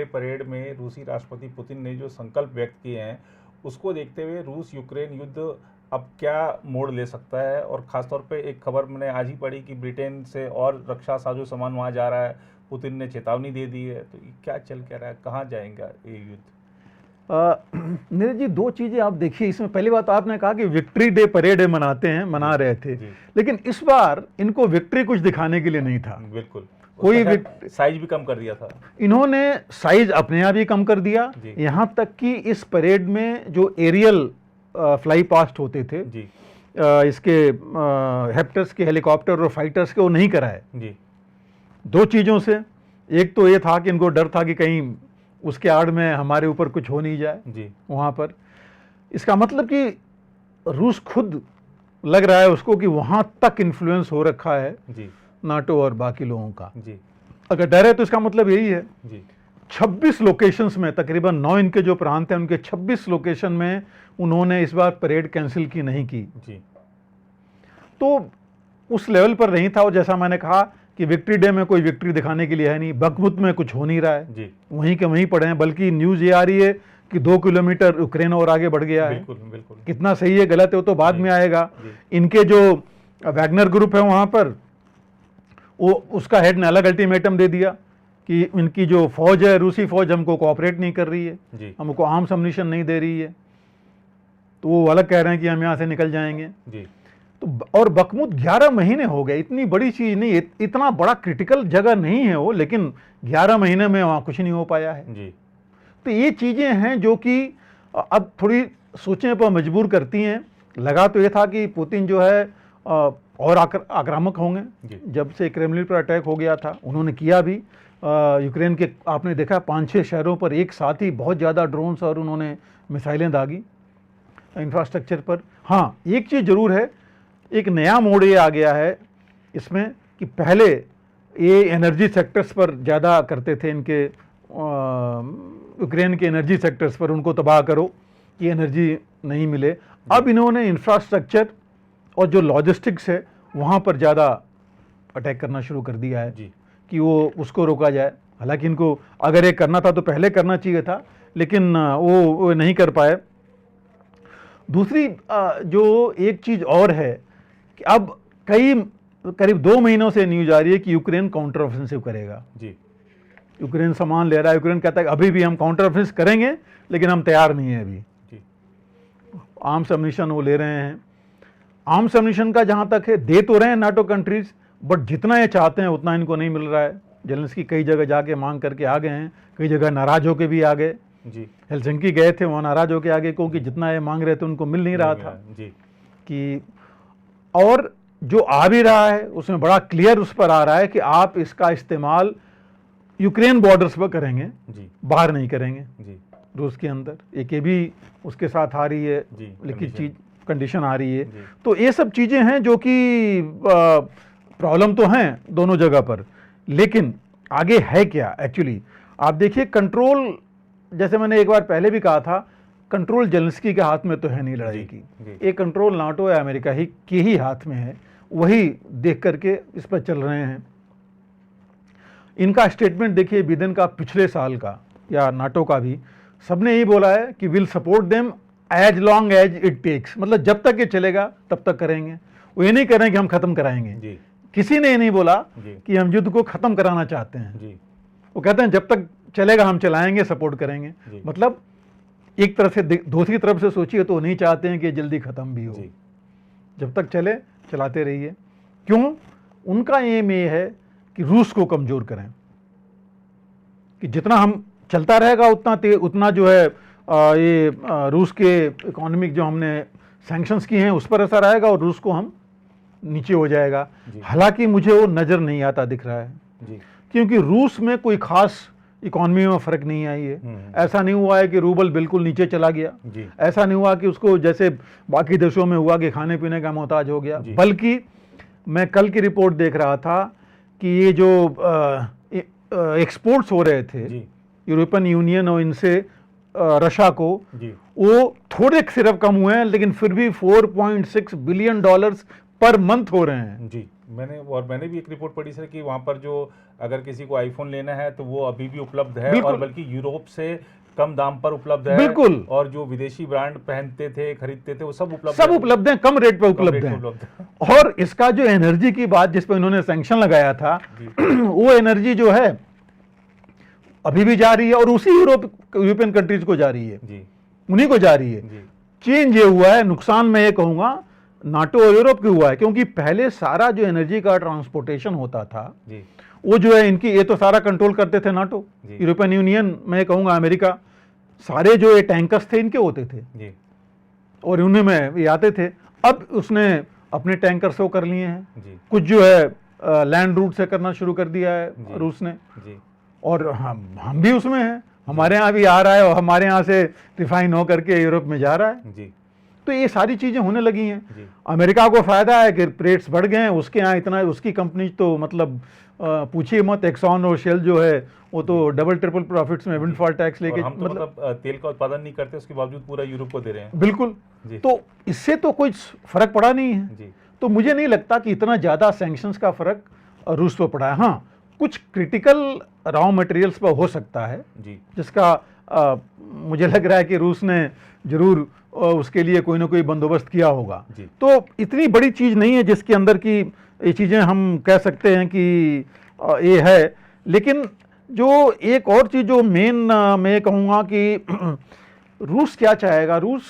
Parade में रूसी राष्ट्रपति पुतिन ने जो संकल्प व्यक्त किए हैं, उसको देखते हुए रूस यूक्रेन युद्ध अब क्या मोड़ ले सकता है? और ख़ासतौर पे एक खबर मैंने आज ही पढ़ी कि ब्रिटेन से और रक्षा साजो सामान वहाँ जा रहा है, पुतिन ने चेतावनी दे दी है। तो ये क्या चल क्या रहा है, कहाँ जाएगा ये युद्ध? नीरज जी, दो चीजें आप देखिए इसमें। पहली बात, आपने कहा कि विक्ट्री डे परेड मना रहे थे, लेकिन इस बार इनको विक्ट्री कुछ दिखाने के लिए नहीं था। बिल्कुल, कोई साइज भी कम कर दिया था इन्होंने, साइज अपने आप ही कम कर दिया। यहां तक कि इस परेड में जो एरियल फ्लाई पास्ट होते थे जी, इसके हेप्टर्स के हेलीकॉप्टर और फाइटर्स के, वो नहीं कराए जी। दो चीजों से, एक तो ये था कि इनको डर था कि कहीं उसके आड़ में हमारे ऊपर कुछ हो नहीं जाए जी वहाँ पर। इसका मतलब कि रूस खुद लग रहा है उसको कि वहाँ तक इन्फ्लुएंस हो रखा है जी नाटो और बाकी लोगों का जी। अगर डर है तो इसका मतलब यही है जी। 26 लोकेशंस में, तकरीबन 9 इनके जो प्रांत हैं उनके 26 लोकेशन में उन्होंने इस बार परेड कैंसिल की नहीं की जी। तो उस लेवल पर नहीं था। और जैसा मैंने कहा कि विक्ट्री डे में कोई विक्ट्री दिखाने के लिए है नहीं, बखमुत में कुछ हो नहीं रहा है जी। वहीं के वहीं पड़े हैं, बल्कि न्यूज ये आ रही है कि 2 किलोमीटर यूक्रेन और आगे बढ़ गया है। बिल्कुल, बिल्कुल। कितना सही है गलत है वो तो बाद में आएगा। इनके जो वैगनर ग्रुप है वहां पर, वो उसका हेड ने अलग अल्टीमेटम दे दिया कि इनकी जो फौज है, रूसी फौज, हमको कोऑपरेट नहीं कर रही है, हमको आर्म्स अम्युनिशन नहीं दे रही है। तो वो अलग कह रहे हैं कि हम यहाँ से निकल जाएंगे जी। तो और बखमुत 11 महीने हो गए, इतनी बड़ी चीज नहीं, इतना बड़ा क्रिटिकल जगह नहीं है वो, लेकिन 11 महीने में वहां कुछ नहीं हो पाया है जी। तो ये चीजें हैं जो कि अब थोड़ी सोचने पर मजबूर करती हैं। लगा तो ये था कि पुतिन जो है और आक्रामक होंगे। जब से क्रेमलिन पर अटैक हो गया था उन्होंने किया भी। यूक्रेन के आपने देखा 5-6 शहरों पर एक साथ ही बहुत ज़्यादा ड्रोन्स और उन्होंने मिसाइलें दागी इंफ्रास्ट्रक्चर पर। हाँ, एक चीज़ ज़रूर है, एक नया मोड़ ये आ गया है इसमें कि पहले ये एनर्जी सेक्टर्स पर ज़्यादा करते थे, इनके यूक्रेन के एनर्जी सेक्टर्स पर उनको तबाह करो कि एनर्जी नहीं मिले। अब इन्होंने इंफ्रास्ट्रक्चर और जो लॉजिस्टिक्स है वहाँ पर ज़्यादा अटैक करना शुरू कर दिया है जी, कि वो उसको रोका जाए। हालांकि इनको अगर ये करना था तो पहले करना चाहिए था, लेकिन वो नहीं कर पाए। दूसरी जो एक चीज़ और है कि अब करीब 2 महीनों से न्यूज आ रही है कि यूक्रेन काउंटर ऑफेंसिव करेगा जी। यूक्रेन सामान ले रहा है, यूक्रेन कहता है अभी भी हम काउंटर ऑफेंसिव करेंगे, लेकिन हम तैयार नहीं है अभी जी। आर्म्स अम्युनिशन वो ले रहे हैं। आर्म्स अम्युनिशन का जहां तक है, दे तो रहे हैं नाटो कंट्रीज, बट जितना ये चाहते हैं उतना इनको नहीं मिल रहा है। जेलेंस्की कई जगह जाके मांग करके आ गए हैं, कई जगह नाराज होके भी आ गए जी। हेलसिंकी गए थे, वहाँ नाराज होके आ गए क्योंकि जितना ये मांग रहे थे उनको मिल नहीं रहा था जी। कि और जो आ भी रहा है उसमें बड़ा क्लियर उस पर आ रहा है कि आप इसका इस्तेमाल यूक्रेन बॉर्डर्स पर करेंगे जी, बाहर नहीं करेंगे जी। रूस के अंदर एक ये भी उसके साथ आ रही है लिखित चीज, कंडीशन आ रही है। तो ये सब चीजें हैं जो कि प्रॉब्लम तो हैं दोनों जगह पर, लेकिन आगे है क्या एक्चुअली। आप देखिए कंट्रोल, जैसे मैंने एक बार पहले भी कहा था, कंट्रोल जेलेंस्की के हाथ में तो है नहीं लड़ाई की, ये कंट्रोल नाटो या अमेरिका ही के ही हाथ में है। वही देख करके इस पर चल रहे हैं। इनका स्टेटमेंट देखिए बिडेन का पिछले साल का या नाटो का भी, सबने यही बोला है कि will support them as long as it takes, मतलब जब तक ये चलेगा तब तक करेंगे। वो ये नहीं कह रहे हैं कि हम खत्म कराएंगे जी। किसी ने ये नहीं बोला कि हम युद्ध को खत्म कराना चाहते हैं जी। वो कहते हैं जब तक चलेगा हम चलाएंगे, सपोर्ट करेंगे। मतलब एक तरफ से, दूसरी तरफ से सोचिए तो नहीं चाहते हैं कि जल्दी खत्म भी हो, जब तक चले चलाते रहिए। क्यों? उनका एम ये है कि रूस को कमजोर करें, कि जितना हम चलता रहेगा उतना जो है ये रूस के इकोनॉमिक जो हमने सैंक्शंस किए हैं उस पर असर आएगा और रूस को हम नीचे हो जाएगा। हालांकि मुझे वो नज़र नहीं आता दिख रहा है जी। क्योंकि रूस में कोई खास इकोनॉमी में फर्क नहीं आई है। ऐसा नहीं हुआ है कि रूबल बिल्कुल नीचे चला गया, ऐसा नहीं हुआ कि उसको जैसे बाकी देशों में हुआ कि खाने पीने का मोहताज हो गया। बल्कि मैं कल की रिपोर्ट देख रहा था कि ये जो एक्सपोर्ट्स हो रहे थे यूरोपियन यूनियन और इनसे रशिया को, वो थोड़े सिर्फ कम हुए हैं, लेकिन फिर भी $4.6 बिलियन पर मंथ हो रहे हैं जी। मैंने भी एक रिपोर्ट पढ़ी सर कि वहाँ पर जो अगर किसी को आईफोन लेना है तो वो अभी भी उपलब्ध है, और बल्कि यूरोप से कम दाम पर उपलब्ध है। बिल्कुल। और जो विदेशी ब्रांड पहनते थे, खरीदते थे, वो सब उपलब्ध हैं, कम रेट पे उपलब्ध हैं। और इसका जो एनर्जी की बात जिस पर इन्होंने सैंक्शन लगाया था वो एनर्जी जो है अभी भी जा रही है, और उसी यूरोपियन कंट्रीज को जा रही है जी, उन्हीं को जा रही है। चेंज ये हुआ है, नुकसान मैं ये कहूंगा नाटो और यूरोप की हुआ है, क्योंकि पहले सारा जो एनर्जी का ट्रांसपोर्टेशन होता था जी, वो जो है इनकी ये तो सारा कंट्रोल करते थे नाटो, यूरोपियन यूनियन, मैं कहूंगा अमेरिका, सारे जो ये टैंकर्स थे इनके होते थे जी, और उन्हीं में ये आते थे। अब उसने अपने टैंकर शो कर लिए हैं जी, कुछ जो है लैंड रूट से करना शुरू कर दिया है रूस ने जी, और हम भी उसमें हैं, हमारे यहाँ भी आ रहा है और हमारे यहाँ से रिफाइन हो करके यूरोप में जा रहा है जी। तो ये सारी चीजें होने लगी हैं। अमेरिका को फायदा है कि रेट्स बढ़ गए हैं, उसके यहाँ इतना, उसकी कंपनी तो मतलब पूछिए मत, एक्सॉन और शेल जो है वो तो डबल ट्रिपल प्रॉफिट्स में विंडफॉल टैक्स लेके, हम तो मतलब तेल का उत्पादन नहीं करते, उसके बावजूद पूरा यूरोप को दे रहे हैं। बिल्कुल जी। तो इससे तो कोई फर्क पड़ा नहीं है जी। तो मुझे नहीं लगता कि इतना ज्यादा सैंक्शंस का फर्क रूस पर पड़ा है। हाँ, कुछ क्रिटिकल रॉ मटेरियल्स पर हो सकता है जी, जिसका मुझे लग रहा है कि रूस ने जरूर उसके लिए कोई ना कोई बंदोबस्त किया होगा। तो इतनी बड़ी चीज नहीं है जिसके अंदर की ये चीजें हम कह सकते हैं कि ये है। लेकिन जो एक और चीज जो मेन मैं कहूँगा कि रूस क्या चाहेगा, रूस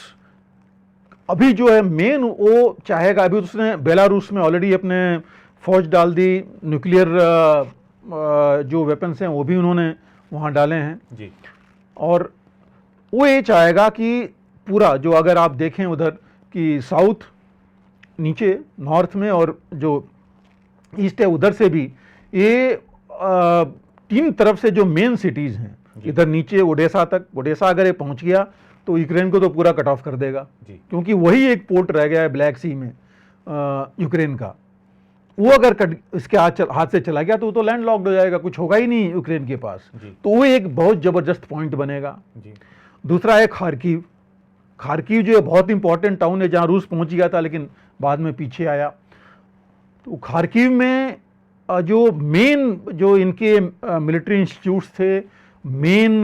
अभी जो है मेन वो चाहेगा, अभी उसने बेलारूस में ऑलरेडी अपने फौज डाल दी, न्यूक्लियर जो वेपन्स हैं वो भी उन्होंने वहाँ डाले हैं जी, और वो ये चाहेगा कि पूरा जो, अगर आप देखें उधर कि साउथ नीचे नॉर्थ में और जो ईस्ट है उधर से भी, ये तीन तरफ से जो मेन सिटीज़ हैं, इधर नीचे ओडेसा तक, ओडेसा अगर ये पहुंच गया तो यूक्रेन को तो पूरा कट ऑफ कर देगा जी, क्योंकि वही एक पोर्ट रह गया है ब्लैक सी में यूक्रेन का। वो अगर इसके हाथ से चला गया तो लैंड लॉक्ड हो जाएगा, कुछ होगा ही नहीं यूक्रेन के पास। तो वो एक बहुत जबरदस्त पॉइंट बनेगा जी। दूसरा है खार्किव। खार्किव जो है बहुत इंपॉर्टेंट टाउन है, जहाँ रूस पहुंच गया था लेकिन बाद में पीछे आया। तो खार्किव में जो मेन जो इनके मिलिट्री इंस्टीट्यूट्स थे, मेन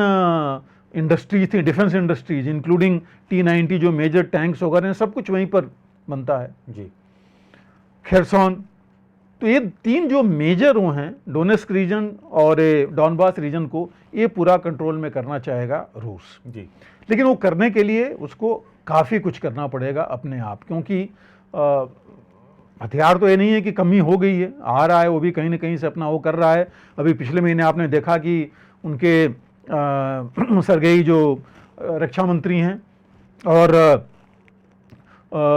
इंडस्ट्रीज थी, डिफेंस इंडस्ट्रीज, इंक्लूडिंग T-90 जो मेजर टैंक्स वगैरह हैं, सब कुछ वहीं पर बनता है जी। खेरसॉन, तो ये तीन जो मेजर वो हैं, डोनेस्क रीजन और डॉनबास रीजन को ये पूरा कंट्रोल में करना चाहेगा रूस जी। लेकिन वो करने के लिए उसको काफ़ी कुछ करना पड़ेगा अपने आप, क्योंकि हथियार तो ये नहीं है कि कमी हो गई है, आ रहा है वो भी कहीं ना कहीं से अपना वो कर रहा है। अभी पिछले महीने आपने देखा कि उनके सरगेई जो रक्षा मंत्री हैं और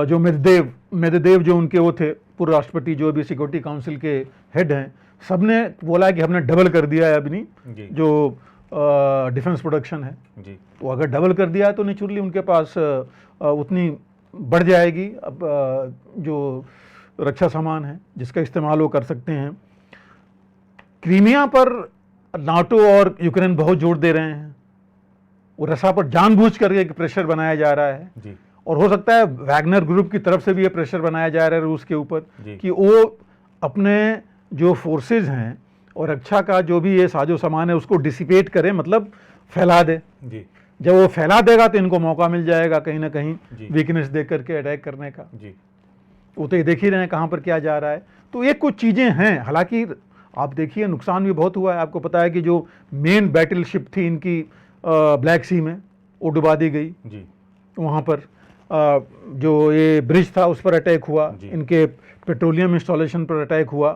जो मेदवेदेव जो उनके वो थे पूर्व राष्ट्रपति, जो भी सिक्योरिटी काउंसिल के हेड हैं, सबने बोला कि हमने डबल कर दिया है अपनी जो डिफेंस प्रोडक्शन है जी। तो अगर डबल कर दिया है तो नेचुरली उनके पास उतनी बढ़ जाएगी अब जो रक्षा सामान है जिसका इस्तेमाल वो कर सकते हैं। क्रीमिया पर नाटो और यूक्रेन बहुत जोर दे रहे हैं, वो रसा पर जानबूझ कर एक प्रेशर बनाया जा रहा है जी। और हो सकता है वैगनर ग्रुप की तरफ से भी ये प्रेशर बनाया जा रहा है रूस के ऊपर कि वो अपने जो फोर्सेज हैं और रक्षा का जो भी ये साजो सामान है उसको डिसिपेट करे, मतलब फैला दे जी। जब वो फैला देगा तो इनको मौका मिल जाएगा कहीं ना कहीं वीकनेस देख करके अटैक करने का जी। वो तो ये देख ही रहे हैं कहाँ पर क्या जा रहा है। तो ये कुछ चीज़ें हैं, हालांकि आप देखिए नुकसान भी बहुत हुआ है। आपको पता है कि जो मेन बैटल शिप थी इनकी ब्लैक सी में, वो डुबा दी गई जी। वहाँ पर जो ये ब्रिज था उस पर अटैक हुआ, इनके पेट्रोलियम इंस्टॉलेशन पर अटैक हुआ।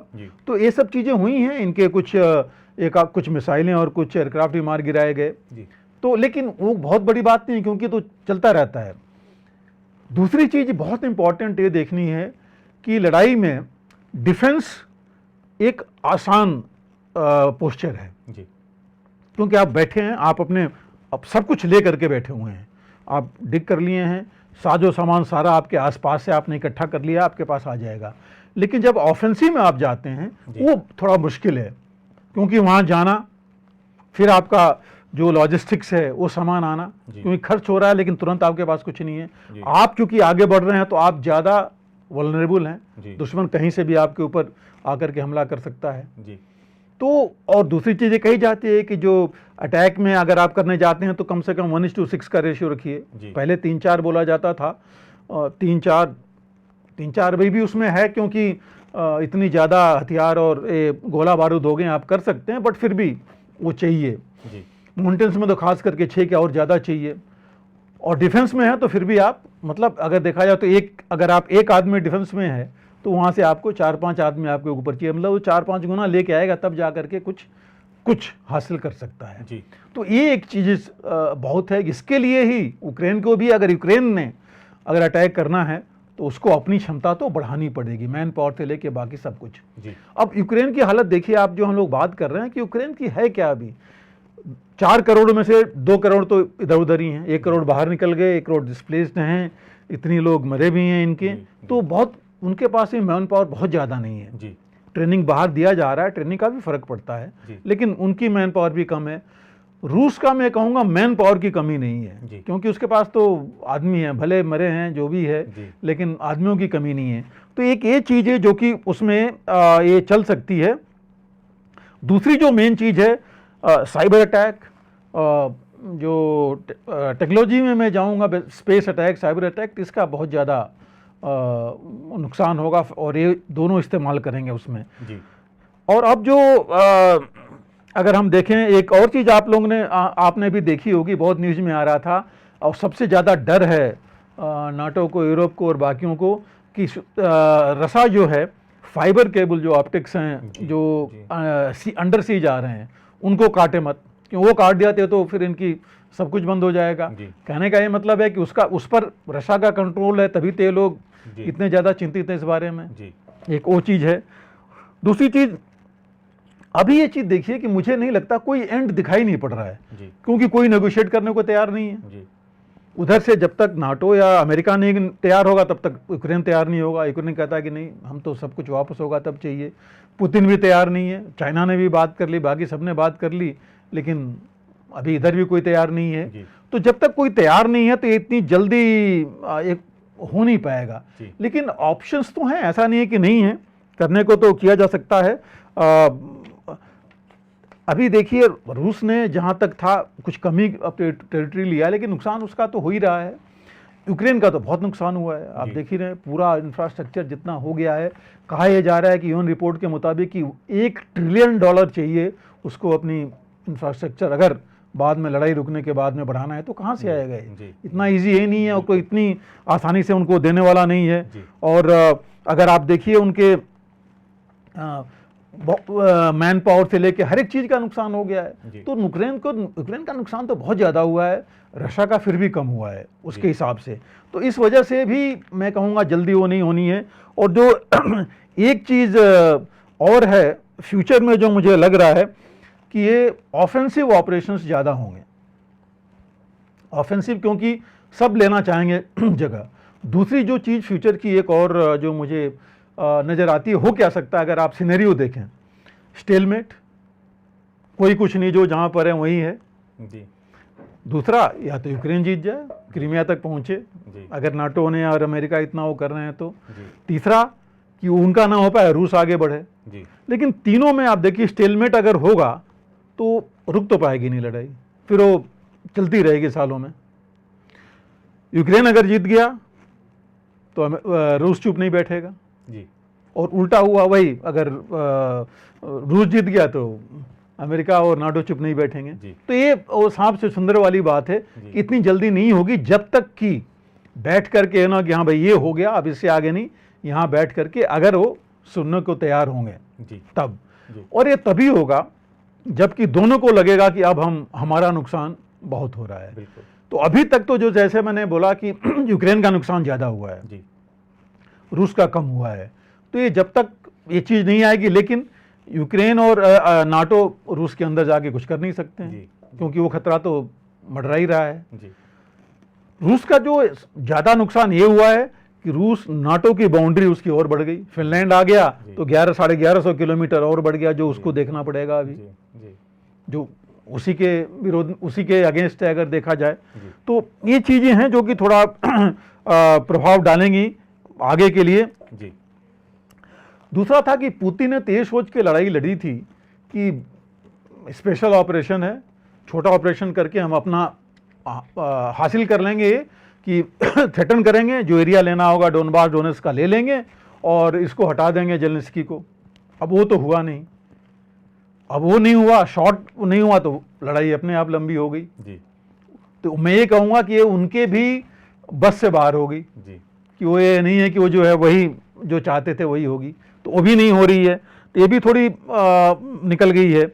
तो ये सब चीज़ें हुई हैं, इनके कुछ मिसाइलें और कुछ एयरक्राफ्ट भी मार गिराए गए। तो लेकिन वो बहुत बड़ी बात नहीं, क्योंकि तो चलता रहता है। दूसरी चीज़ बहुत इंपॉर्टेंट ये देखनी है कि लड़ाई में डिफेंस एक आसान पोस्चर है जी। क्योंकि आप बैठे हैं, आप अपने अब सब कुछ ले करके बैठे हुए हैं, आप डिग कर लिए हैं, साजो सामान सारा आपके आसपास से आपने इकट्ठा कर लिया, आपके पास आ जाएगा। लेकिन जब ऑफेंसिव में आप जाते हैं वो थोड़ा मुश्किल है, क्योंकि वहाँ जाना, फिर आपका जो लॉजिस्टिक्स है वो सामान आना, क्योंकि खर्च हो रहा है लेकिन तुरंत आपके पास कुछ नहीं है। आप चूंकि आगे बढ़ रहे हैं तो आप ज़्यादा वल्नरेबल हैं, दुश्मन कहीं से भी आपके ऊपर आकर के हमला कर सकता है जी। तो और दूसरी चीज़ ये कही जाती है कि जो अटैक में अगर आप करने जाते हैं तो कम से कम 1:6 का रेशियो रखिए। पहले 3-4 बोला जाता था, 3-4 भी उसमें है, क्योंकि इतनी ज़्यादा हथियार और गोला बारूद हो गए आप कर सकते हैं, बट फिर भी वो चाहिए। माउंटेन्स में तो खास करके 6 के और ज़्यादा चाहिए, और डिफेंस में है तो फिर भी आप मतलब अगर देखा जाए तो अगर आप एक आदमी डिफेंस में है तो वहाँ से आपको 4-5 आदमी आपके ऊपर चाहिए, मतलब वो 4-5 गुना लेके आएगा तब जा करके कुछ हासिल कर सकता है जी। तो ये एक चीज़ बहुत है, इसके लिए ही यूक्रेन को भी अगर यूक्रेन ने अगर अटैक करना है तो उसको अपनी क्षमता तो बढ़ानी पड़ेगी, मैन पावर से लेके बाकी सब कुछ जी। अब यूक्रेन की हालत देखिए आप, जो हम लोग बात कर रहे हैं कि यूक्रेन की है क्या, अभी 4 करोड़ में से 2 करोड़ तो इधर उधर ही हैं, 1 करोड़ बाहर निकल गए, 1 करोड़ डिस्प्लेस्ड हैं, इतनी लोग मरे भी हैं इनके, तो बहुत उनके पास ही मैन पावर बहुत ज़्यादा नहीं है जी। ट्रेनिंग बाहर दिया जा रहा है, ट्रेनिंग का भी फर्क पड़ता है, लेकिन उनकी मैन पावर भी कम है। रूस का मैं कहूँगा मैन पावर की कमी नहीं है, क्योंकि उसके पास तो आदमी है, भले मरे हैं जो भी है, लेकिन आदमियों की कमी नहीं है। तो एक ये चीज़ है जो कि उसमें ये चल सकती है। दूसरी जो मेन चीज़ है साइबर अटैक, जो टेक्नोलॉजी में मैं जाऊँगा, स्पेस अटैक, साइबर अटैक, इसका बहुत ज़्यादा नुकसान होगा, और ये दोनों इस्तेमाल करेंगे उसमें जी। और अब जो अगर हम देखें, एक और चीज़ आप लोगों ने आपने भी देखी होगी, बहुत न्यूज़ में आ रहा था, और सबसे ज़्यादा डर है नाटो को, यूरोप को और बाकियों को, कि रसा जो है, फाइबर केबल जो ऑप्टिक्स हैं जी, जो अंडर सी जा रहे हैं, उनको काटे मत, क्यों वो काट दिया तो फिर इनकी सब कुछ बंद हो जाएगा। कहने का ये मतलब है कि उस पर रशिया का कंट्रोल है, तभी तो ये लोग इतने ज़्यादा चिंतित हैं इस बारे में जी। एक वो चीज़ है। दूसरी चीज़, अभी ये चीज़ देखिए कि मुझे नहीं लगता कोई एंड दिखाई नहीं पड़ रहा है जी। क्योंकि कोई नेगोशिएट करने को तैयार नहीं है जी। उधर से जब तक नाटो या अमेरिका नहीं तैयार होगा तब तक यूक्रेन तैयार नहीं होगा। यूक्रेन कहता है कि नहीं, हम तो सब कुछ वापस होगा तब चाहिए। पुतिन भी तैयार नहीं है, चाइना ने भी बात कर ली, बाकी सब ने बात कर ली, लेकिन अभी इधर भी कोई तैयार नहीं है। तो जब तक कोई तैयार नहीं है तो इतनी जल्दी एक हो नहीं पाएगा। लेकिन ऑप्शंस तो हैं, ऐसा नहीं है कि नहीं है, करने को तो किया जा सकता है। अभी देखिए रूस ने जहाँ तक था कुछ कमी टेरिटरी लिया, लेकिन नुकसान उसका तो हो ही रहा है। यूक्रेन का तो बहुत नुकसान हुआ है, आप देख ही रहे हैं, पूरा इंफ्रास्ट्रक्चर जितना हो गया है। कहा यह जा रहा है कि यूएन रिपोर्ट के मुताबिक कि $1 ट्रिलियन चाहिए उसको अपनी इंफ्रास्ट्रक्चर अगर बाद में लड़ाई रुकने के बाद में बढ़ाना है, तो कहाँ से आएगा ये? इतना इजी ये नहीं है, और कोई इतनी आसानी से उनको देने वाला नहीं है। और अगर आप देखिए उनके मैन पावर से लेके हर एक चीज़ का नुकसान हो गया है। तो यूक्रेन का नुकसान तो बहुत ज़्यादा हुआ है, रशिया का फिर भी कम हुआ है उसके हिसाब से। तो इस वजह से भी मैं कहूँगा जल्दी वो नहीं होनी है। और जो एक चीज़ और है फ्यूचर में जो मुझे लग रहा है कि ये ऑफेंसिव ऑपरेशंस ज़्यादा होंगे। ऑफेंसिव क्योंकि सब लेना चाहेंगे जगह। दूसरी जो चीज़ फ्यूचर की एक और जो मुझे नज़र आती है, हो क्या सकता है अगर आप सिनेरियो देखें, स्टेलमेट, कोई कुछ नहीं, जो जहाँ पर है वही है जी। दूसरा, या तो यूक्रेन जीत जाए, क्रीमिया तक पहुँचे अगर नाटो ने और अमेरिका इतना वो कर रहे हैं तो। तीसरा कि उनका ना हो पाए, रूस आगे बढ़े जी। लेकिन तीनों में आप देखिए स्टेलमेट अगर होगा तो रुक तो पाएगी नहीं लड़ाई, फिर वो चलती रहेगी सालों में। यूक्रेन अगर जीत गया तो रूस चुप नहीं बैठेगा जी। और उल्टा हुआ वही, अगर रूस जीत गया तो अमेरिका और नाटो चुप नहीं बैठेंगे जी। तो ये वो सांप से सुंदर वाली बात है कि इतनी जल्दी नहीं होगी, जब तक कि बैठ करके ना कि हाँ भाई ये हो गया अब इससे आगे नहीं, यहाँ बैठ करके अगर वो सुनने को तैयार होंगे जी। तब जी। और ये तभी होगा जबकि दोनों को लगेगा कि अब हमारा नुकसान बहुत हो रहा है। तो अभी तक तो जो जैसे मैंने बोला कि यूक्रेन का नुकसान ज़्यादा हुआ है जी। रूस का कम हुआ है। तो ये जब तक ये चीज़ नहीं आएगी, लेकिन यूक्रेन और नाटो रूस के अंदर जाके कुछ कर नहीं सकते हैं जी। क्योंकि वो खतरा तो मंडरा ही रहा है जी। रूस का जो ज़्यादा नुकसान ये हुआ है कि रूस नाटो की बाउंड्री उसकी और बढ़ गई, फिनलैंड आ गया तो 1100-1150 किलोमीटर और बढ़ गया, जो उसको देखना पड़ेगा अभी जी। जो उसी के विरोध, उसी के अगेंस्ट है अगर देखा जाए। तो ये चीज़ें हैं जो कि थोड़ा प्रभाव डालेंगी आगे के लिए जी। दूसरा था कि पुतिन ने तेज सोच के लड़ाई लड़ी थी कि स्पेशल ऑपरेशन है, छोटा ऑपरेशन करके हम अपना हासिल कर लेंगे, कि थ्रेटन करेंगे, जो एरिया लेना होगा डोनबास डोनेट्स्क का ले लेंगे और इसको हटा देंगे जेलेंस्की को। अब वो तो हुआ नहीं, अब वो नहीं हुआ, शॉर्ट नहीं हुआ तो लड़ाई अपने आप लंबी हो गई जी। तो मैं ये कहूँगा कि ये उनके भी बस से बाहर हो गई जी। कि वो ये नहीं है कि वो जो है वही जो चाहते थे वही होगी, तो वो भी नहीं हो रही है, तो ये भी थोड़ी निकल गई है।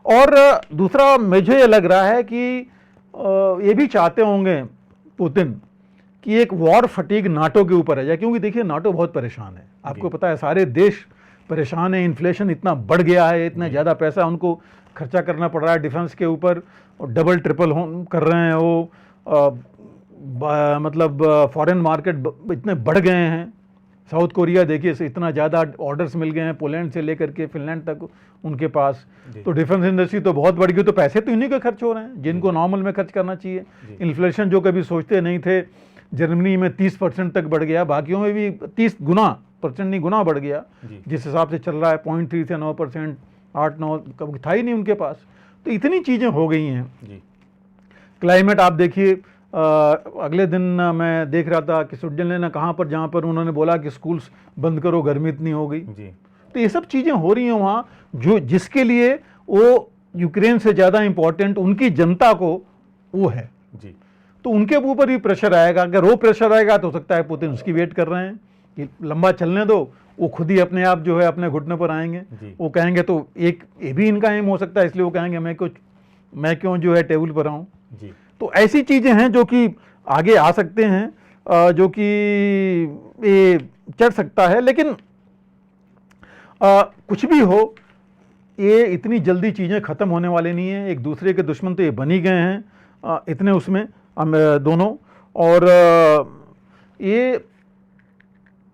और दूसरा मुझे ये लग रहा है कि ये भी चाहते होंगे पुतिन कि एक वॉर फटीग नाटो के ऊपर आ जाए, क्योंकि देखिए नाटो बहुत परेशान है, आपको पता है सारे देश परेशान है, इन्फ्लेशन इतना बढ़ गया है, इतना ज़्यादा पैसा उनको खर्चा करना पड़ रहा है डिफेंस के ऊपर, और डबल ट्रिपल कर रहे हैं वो, मतलब फॉरेन मार्केट इतने बढ़ गए हैं। साउथ कोरिया देखिए से इतना ज़्यादा ऑर्डर्स मिल गए हैं, पोलैंड से लेकर के फिनलैंड तक उनके पास, तो डिफेंस इंडस्ट्री तो बहुत बढ़ गई, तो पैसे तो इन्हीं के खर्च हो रहे हैं जिनको नॉर्मल में खर्च करना चाहिए। इन्फ्लेशन जो कभी सोचते नहीं थे, जर्मनी में 30% तक बढ़ गया, बाकियों में भी 30 गुना बढ़ गया, जिस हिसाब से चल रहा है 0.3 से 9%, 8-9 कभी था ही नहीं उनके पास, तो इतनी चीज़ें हो गई हैं। क्लाइमेट आप देखिए, अगले दिन मैं देख रहा था कि स्विट्जरलैंड ने कहाँ पर, जहाँ पर उन्होंने बोला कि स्कूल्स बंद करो, गर्मी इतनी हो गई जी। तो ये सब चीज़ें हो रही हैं वहाँ, जो जिसके लिए वो यूक्रेन से ज़्यादा इम्पोर्टेंट उनकी जनता को वो है जी। तो उनके ऊपर भी प्रेशर आएगा, अगर वो प्रेशर आएगा तो हो सकता है पुतिन उसकी वेट कर रहे हैं कि लंबा चलने दो, वो खुद ही अपने आप जो है अपने घुटने पर आएंगे, वो कहेंगे, तो एक ये भी इनका एम हो सकता है, इसलिए वो कहेंगे मैं क्यों जो है टेबल पर आऊँ। तो ऐसी चीज़ें हैं जो कि आगे आ सकते हैं, जो कि ये चढ़ सकता है, लेकिन कुछ भी हो, ये इतनी जल्दी चीज़ें ख़त्म होने वाली नहीं है। एक दूसरे के दुश्मन तो ये बन ही गए हैं इतने उसमें दोनों, और ये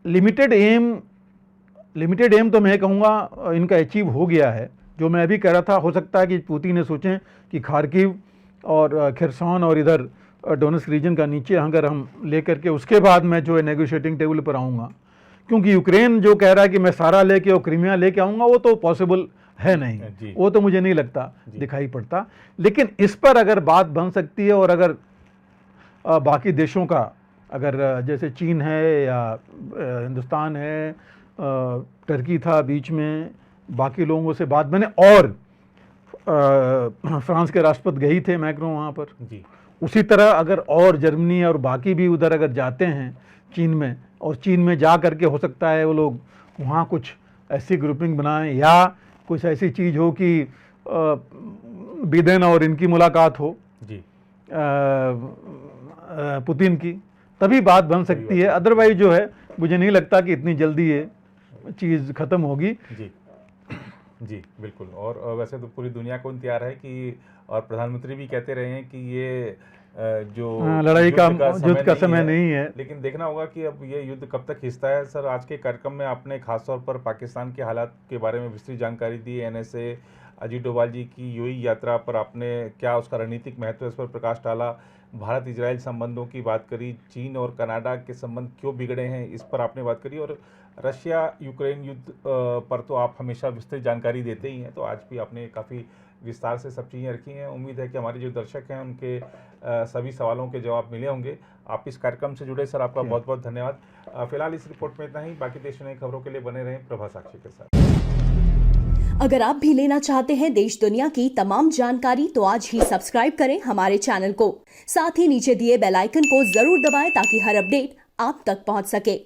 लिमिटेड एम तो मैं कहूँगा इनका अचीव हो गया है। जो मैं अभी कह रहा था, हो सकता है कि पुतिन ने सोचें कि खार्किव और खेरसॉन और इधर डोनेट्स्क रीजन का नीचे अगर हम लेकर के उसके बाद मैं जो है नेगोशिएटिंग टेबल पर आऊँगा, क्योंकि यूक्रेन जो कह रहा है कि मैं सारा लेके और क्रीमिया लेके आऊँगा, वो तो पॉसिबल है नहीं, वो तो मुझे नहीं लगता दिखाई पड़ता। लेकिन इस पर अगर बात बन सकती है, और अगर बाकी देशों का, अगर जैसे चीन है या हिंदुस्तान है, टर्की था बीच में, बाकी लोगों से बात बने, और फ्रांस के राष्ट्रपति गए थे मैक्रो वहाँ पर जी। उसी तरह अगर और जर्मनी और बाकी भी उधर अगर जाते हैं चीन में, और चीन में जा करके हो सकता है वो लोग वहाँ कुछ ऐसी ग्रुपिंग बनाएं, या कुछ ऐसी चीज़ हो कि बिदेन और इनकी मुलाकात हो जी, पुतिन की, तभी बात बन सकती है। अदरवाइज जो है मुझे नहीं लगता कि इतनी जल्दी ये चीज़ ख़त्म होगी जी। जी बिल्कुल। और वैसे तो पूरी दुनिया को इंतजार है कि, और प्रधानमंत्री भी कहते रहे हैं कि ये जो लड़ाई का युद्ध का समय नहीं है, लेकिन देखना होगा कि अब ये युद्ध कब तक खिंचता है। सर, आज के कार्यक्रम में आपने खासतौर पर पाकिस्तान के हालात के बारे में विस्तृत जानकारी दी। NSA अजीत डोभाल जी की यूएई यात्रा पर आपने क्या उसका रणनीतिक महत्व है इस पर प्रकाश डाला, भारत इजराइल संबंधों की बात करी, चीन और कनाडा के संबंध क्यों बिगड़े हैं इस पर आपने बात करी, और रशिया यूक्रेन युद्ध पर तो आप हमेशा विस्तृत जानकारी देते ही हैं, तो आज भी आपने काफ़ी विस्तार से सब चीज़ें रखी हैं। उम्मीद है कि हमारे जो दर्शक हैं उनके सभी सवालों के जवाब मिले होंगे। आप इस कार्यक्रम से जुड़े सर, आपका बहुत बहुत धन्यवाद। फिलहाल इस रिपोर्ट में इतना ही, बाकी देश में खबरों के लिए बने रहें प्रभा साक्षी के साथ। अगर आप भी लेना चाहते हैं देश दुनिया की तमाम जानकारी, तो आज ही सब्सक्राइब करें हमारे चैनल को, साथ ही नीचे दिए बेल आइकन को जरूर दबाएं ताकि हर अपडेट आप तक पहुंच सके।